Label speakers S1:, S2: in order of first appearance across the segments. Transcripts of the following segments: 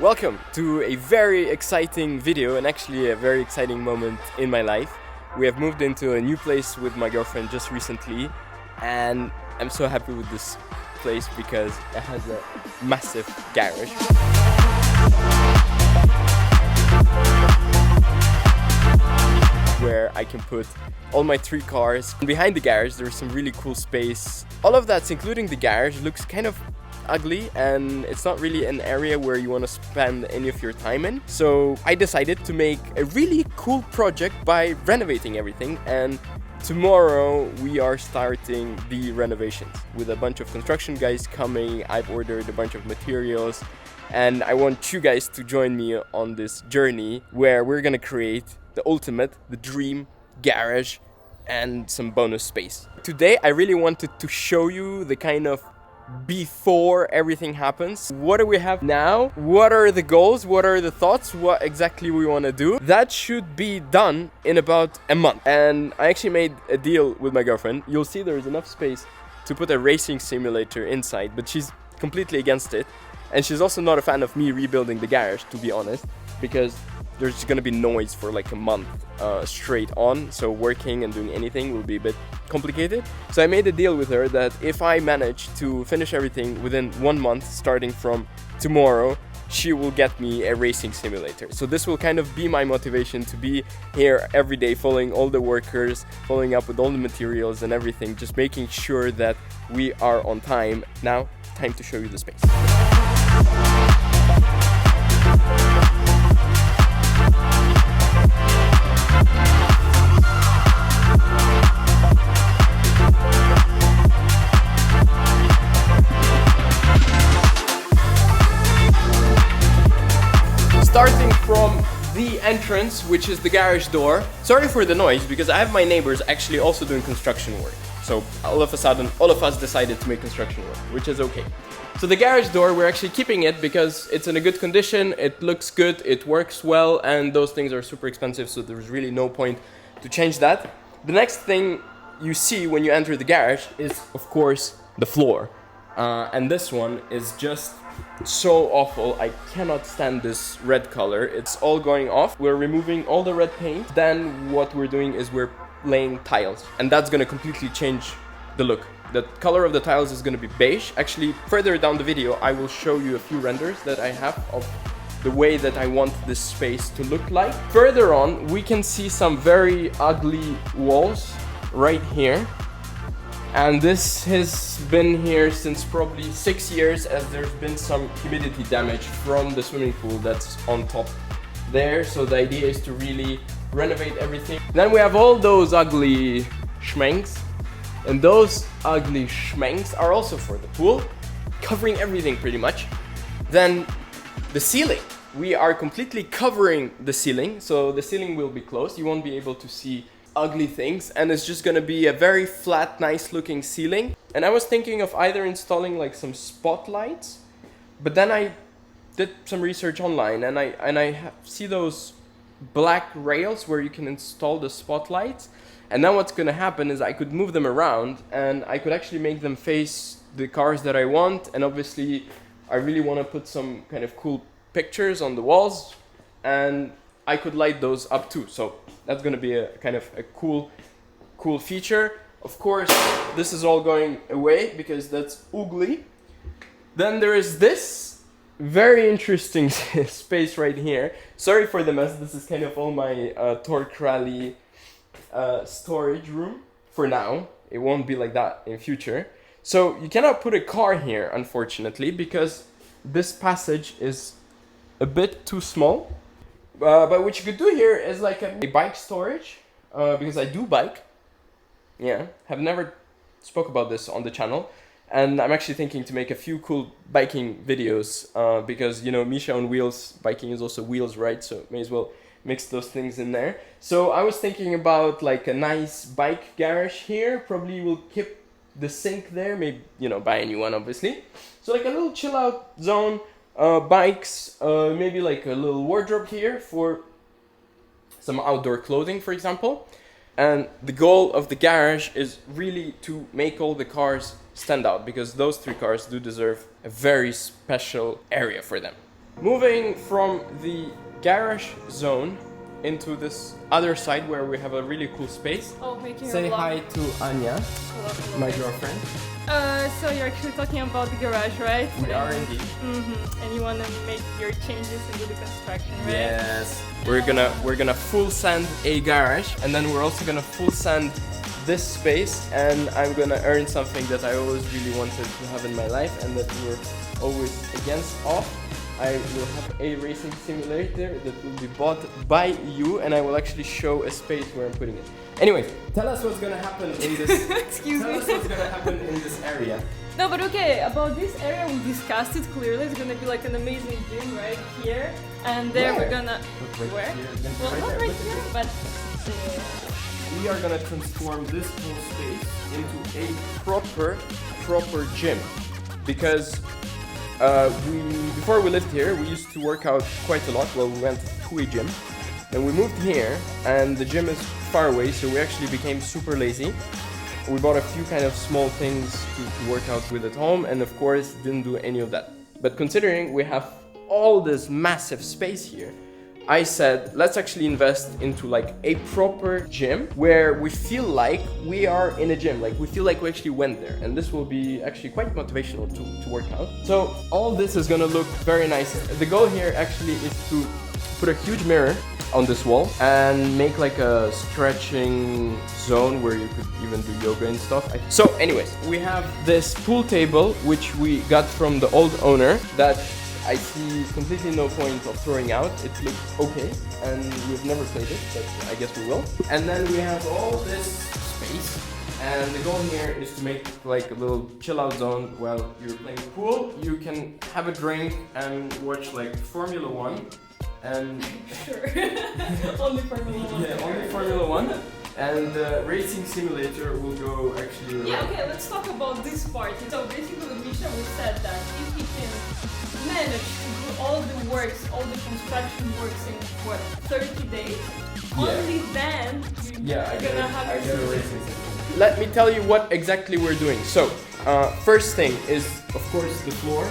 S1: Welcome to a very exciting video and actually a very exciting moment in my life. We have moved into a new place with my girlfriend just recently, and I'm so happy with this place because it has a massive garage. Where I can put all my 3 cars. Behind the garage there's some really cool space. All of that's including the garage looks kind of ugly and it's not really an area where you want to spend any of your time in. So I decided to make a really cool project by renovating everything, and tomorrow we are starting the renovations with a bunch of construction guys coming. I've ordered a bunch of materials and I want you guys to join me on this journey where we're gonna create the ultimate, the dream garage and some bonus space. Today I really wanted to show you the kind of before everything happens. What do we have now? What are the goals? What are the thoughts? What exactly we want to do? That should be done in about a month. And I actually made a deal with my girlfriend. You'll see there's enough space to put a racing simulator inside, but she's completely against it. And she's also not a fan of me rebuilding the garage, to be honest, because there's gonna be noise for like a month straight on, so working and doing anything will be a bit complicated. So I made a deal with her that if I manage to finish everything within 1 month starting from tomorrow, she will get me a racing simulator. So this will kind of be my motivation to be here every day, following all the workers, following up with all the materials and everything, just making sure that we are on time. Now, time to show you the space. Starting from the entrance, which is the garage door. Sorry for the noise, because I have my neighbors actually also doing construction work. So all of a sudden, all of us decided to make construction work, which is okay. So the garage door, we're actually keeping it because it's in a good condition, it looks good, it works well, and those things are super expensive, so there's really no point to change that. The next thing you see when you enter the garage is, of course, the floor. And this one is just so awful. I cannot stand this red color. It's all going off. We're removing all the red paint. Then what we're doing is we're laying tiles, and that's gonna completely change the look. The color of the tiles is gonna be beige. Actually, further down the video, I will show you a few renders that I have of the way that I want this space to look like. Further on, we can see some very ugly walls right here. And this has been here since probably 6 years, as there's been some humidity damage from the swimming pool that's on top there. So the idea is to really renovate everything. Then we have all those ugly schmanks, and those ugly schmanks are also for the pool, covering everything pretty much. Then the ceiling. We are completely covering the ceiling, so the ceiling will be closed. You won't be able to see ugly things, and it's just gonna be a very flat, nice looking ceiling. And I was thinking of either installing like some spotlights, but then I did some research online and I see those black rails where you can install the spotlights, and then what's gonna happen is I could move them around and I could actually make them face the cars that I want. And obviously I really want to put some kind of cool pictures on the walls, and I could light those up too. So that's gonna be a kind of a cool feature. Of course, this is all going away because that's ugly. Then there is this very interesting space right here. Sorry for the mess. This is kind of all my Torque Rally storage room for now. It won't be like that in future. So you cannot put a car here, unfortunately, because this passage is a bit too small. But what you could do here is like a bike storage, because I do bike. Yeah, have never spoke about this on the channel, and I'm actually thinking to make a few cool biking videos, because, you know, Misha on wheels, biking is also wheels, right? So may as well mix those things in there. So I was thinking about like a nice bike garage here. Probably will keep the sink there, maybe, you know, buy a new one obviously. So like a little chill out zone. Bikes, maybe like a little wardrobe here for some outdoor clothing, for example. And the goal of the garage is really to make all the cars stand out, because those 3 cars do deserve a very special area for them. Moving from the garage zone into this other side where we have a really cool space.
S2: Oh, making
S1: Say
S2: a vlog.
S1: hi to Anya,
S2: Hello.
S1: my girlfriend.
S2: So you're actually talking about the garage, right?
S1: We are indeed.
S2: And you want to make your changes into the construction, right?
S1: Yes. We're gonna full sand a garage, and then we're also gonna full sand this space, and I'm gonna earn something that I always really wanted to have in my life and that we're always against of. I will have a racing simulator that will be bought by you, and I will actually show a space where I'm putting it. Anyway, tell us what's gonna happen in this.
S2: Excuse
S1: tell
S2: me.
S1: us what's gonna happen in this area.
S2: No, but okay, about this area, we discussed it clearly. It's gonna be like an amazing gym right here, and there
S1: Where?
S2: we're gonna.
S1: Right
S2: Where?
S1: here, then
S2: Well,
S1: right
S2: not
S1: there,
S2: right
S1: look at
S2: here,
S1: this.
S2: but.
S1: We are gonna transform this whole space into a proper gym, because before we lived here, we used to work out quite a lot. Well, we went to a gym, and we moved here, and the gym is far away, so we actually became super lazy. We bought a few kind of small things to work out with at home, and of course didn't do any of that. But considering we have all this massive space here, I said, let's actually invest into like a proper gym where we feel like we are in a gym, like we feel like we actually went there. And this will be actually quite motivational to work out. So all this is gonna look very nice. The goal here actually is to put a huge mirror on this wall and make like a stretching zone where you could even do yoga and stuff. So anyways, we have this pool table which we got from the old owner that I see completely no point of throwing out. It looks okay, and we've never played it, but I guess we will. And then we have all this space, and the goal here is to make like a little chill out zone while you're playing pool. You can have a drink and watch like Formula 1, and
S2: Sure. Only Formula 1.
S1: yeah, only Formula 1. And the racing simulator will go actually around.
S2: Yeah, okay, let's talk about this part. So basically with Misha we said that if he can manage to do all the works, all the construction works in what, 30 days? Only then you're gonna have
S1: I
S2: your
S1: get a racing simulator. Let me tell you what exactly we're doing. So, first thing is of course the floor.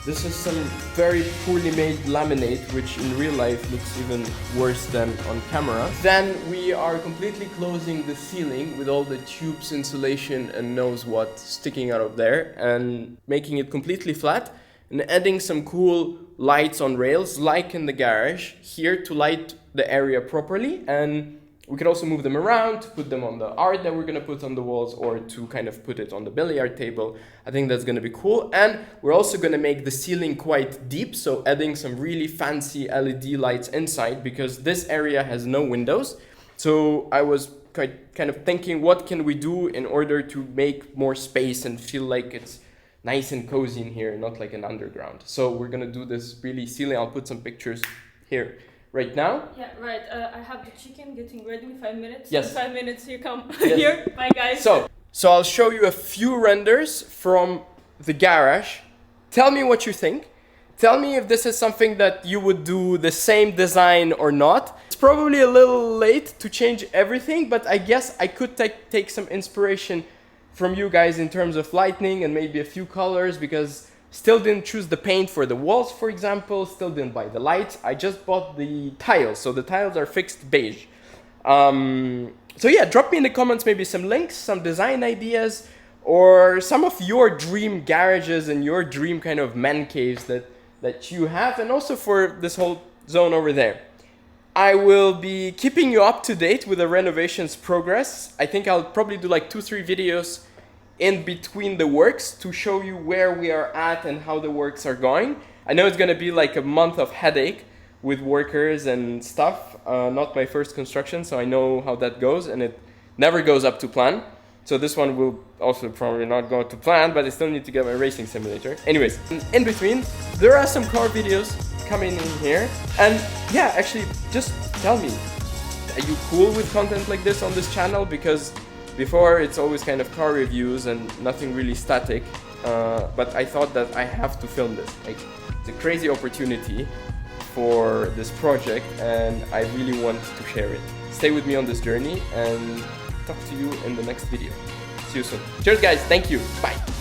S1: This is some very poorly made laminate, which in real life looks even worse than on camera. Then we are completely closing the ceiling with all the tubes, insulation, and knows what sticking out of there, and making it completely flat, and adding some cool lights on rails, like in the garage, here to light the area properly. And we could also move them around to put them on the art that we're gonna put on the walls, or to kind of put it on the billiard table. I think that's gonna be cool. And we're also gonna make the ceiling quite deep, so adding some really fancy LED lights inside, because this area has no windows. So I was kind of thinking, what can we do in order to make more space and feel like it's nice and cozy in here, not like an underground. So we're gonna do this really ceiling. I'll put some pictures here right now.
S2: Yeah, right. I have the chicken getting ready in 5 minutes.
S1: Yes.
S2: In 5 minutes you come
S1: Yes.
S2: here. Bye guys.
S1: So I'll show you a few renders from the garage. Tell me what you think. Tell me if this is something that you would do the same design or not. It's probably a little late to change everything, but I guess I could take some inspiration from you guys in terms of lighting and maybe a few colors, because still didn't choose the paint for the walls, for example. Still didn't buy the lights. I just bought the tiles. So the tiles are fixed beige. So yeah, drop me in the comments maybe some links, some design ideas, or some of your dream garages and your dream kind of man caves that you have, and also for this whole zone over there. I will be keeping you up to date with the renovations progress. I think I'll probably do like 2-3 videos in between the works to show you where we are at and how the works are going. I know it's gonna be like a month of headache with workers and stuff. Not my first construction, so I know how that goes, and it never goes up to plan. So this one will also probably not go to plan, but I still need to get my racing simulator. Anyways, in between, there are some car videos coming in here. And yeah, actually, just tell me, are you cool with content like this on this channel? Because before it's always kind of car reviews and nothing really static. But I thought that I have to film this. Like, it's a crazy opportunity for this project, and I really want to share it. Stay with me on this journey, and talk to you in the next video. See you soon. Cheers guys, thank you, bye.